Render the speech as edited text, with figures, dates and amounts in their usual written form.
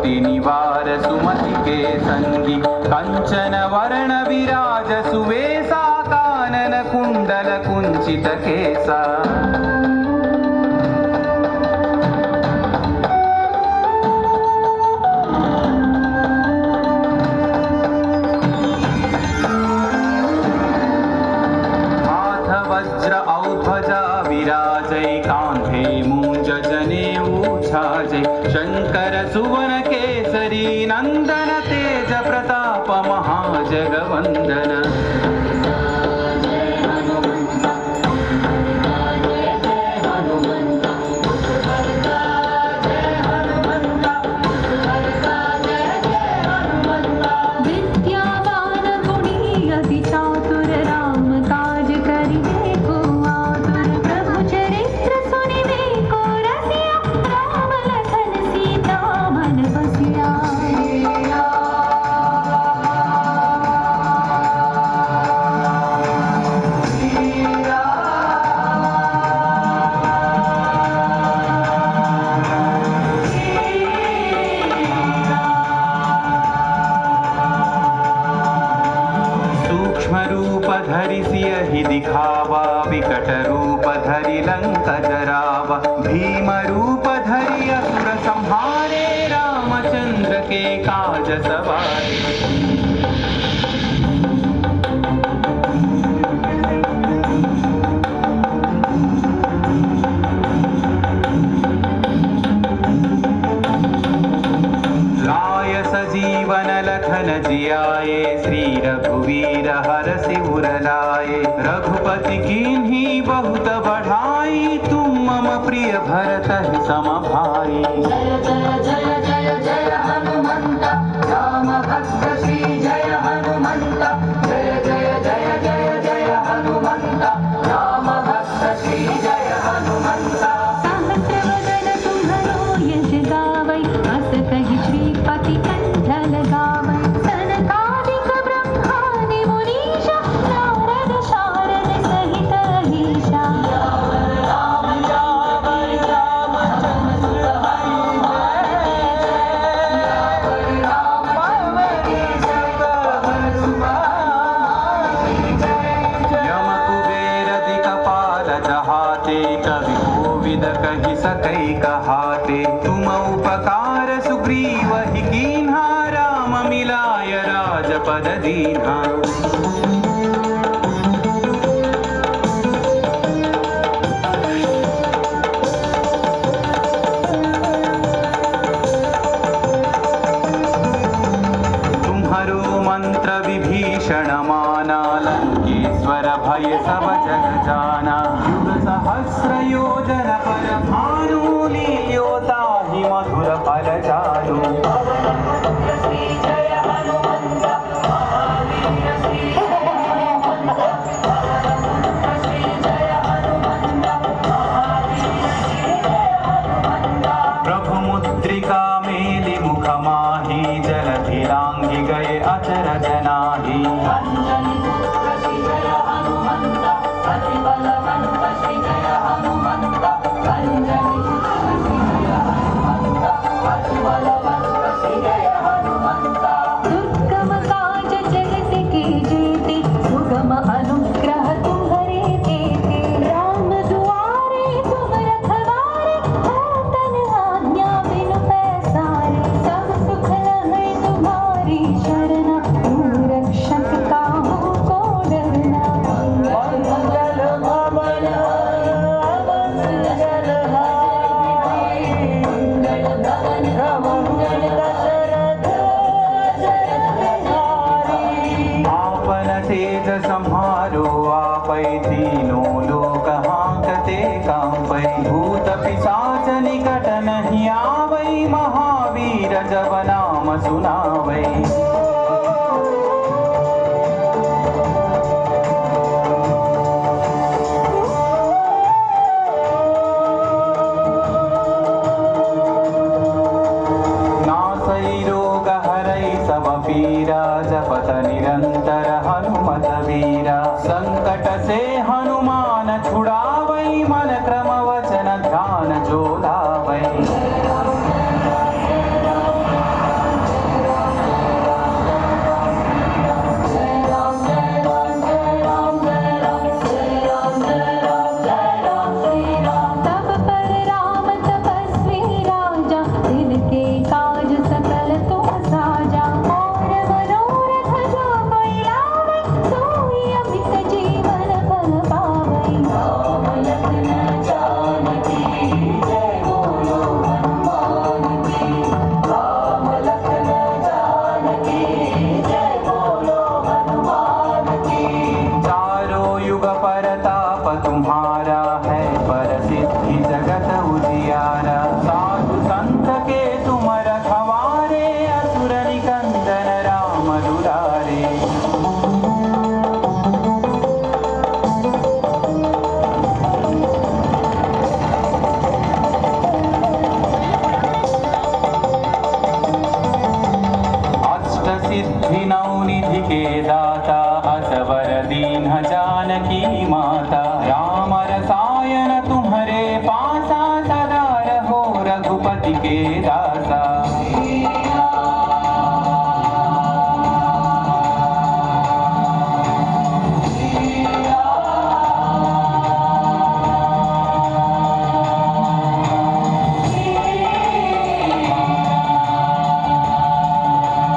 विपत्ति निवार सुमति के संगी कंचन वर्ण विराज सुवेशा कानन कुंडल कुंचित केसा वज्र औध्वजा विराजै कांधे मूंज जनेऊ छाजै शंकर सुवन केसरी नंदन तेज प्रताप महाजगवंदन रूप धरि सियहि दिखावा विकट रूप धरि लंक जरावा भीम रूप धरि असुर संहारे रामचंद्र के काज सवारे जीवन लखन जियाए श्री रघुवीर हरषि उर लाए रघुपति कीन्ही बहुत बढ़ाई तुम मम प्रिय भरत सम भाई जय जय जय जय जय हनुमंत राम भक्त श्री जय हनुमंत जय जय जय जय जय हनुमंत राम भक्त श्री जय हनुमंत सहस्रवदन तुम्हरो यश गावै अस कहि श्रीपति कवि कोविद कहि सकै कहाते तुम उपकार सुग्रीव ही कीन्हा राम मिलाय राजपद दीन्हा तुम्हारो मंत्र विभीषण माना लंकेश्वर भय सब जग जाना सहस्र योजन पर भानु लील्योता ही मधुर फल चालू श्री जय हनुमंत महावीर श्री जय हनुमंत प्रभु मुद्रिका मेलि मुख माही जलधि लांघि गए अचरज नाही दुर्गम काज जगत के जेते सुगम अनुग्रह तुम्हारे देते राम दुआरे तुम रखवारे तन आज्ञा बिनु पैसारे सब सुख लहै तुम्हारी शरणा तुम रक्षक काहू को डरना मंगल भवन तेज संहारो आपै तीनों लोक हांकते कांपै भूत पिशाच निकट नहीं आवै महावीर जब नाम सुनावै पीरा जपत निरंतर हनुमत वीरा संकट से हनुमान छुड़ावै मन क्रम वचन ध्यान जो लावै दीन्ह जानकी माता।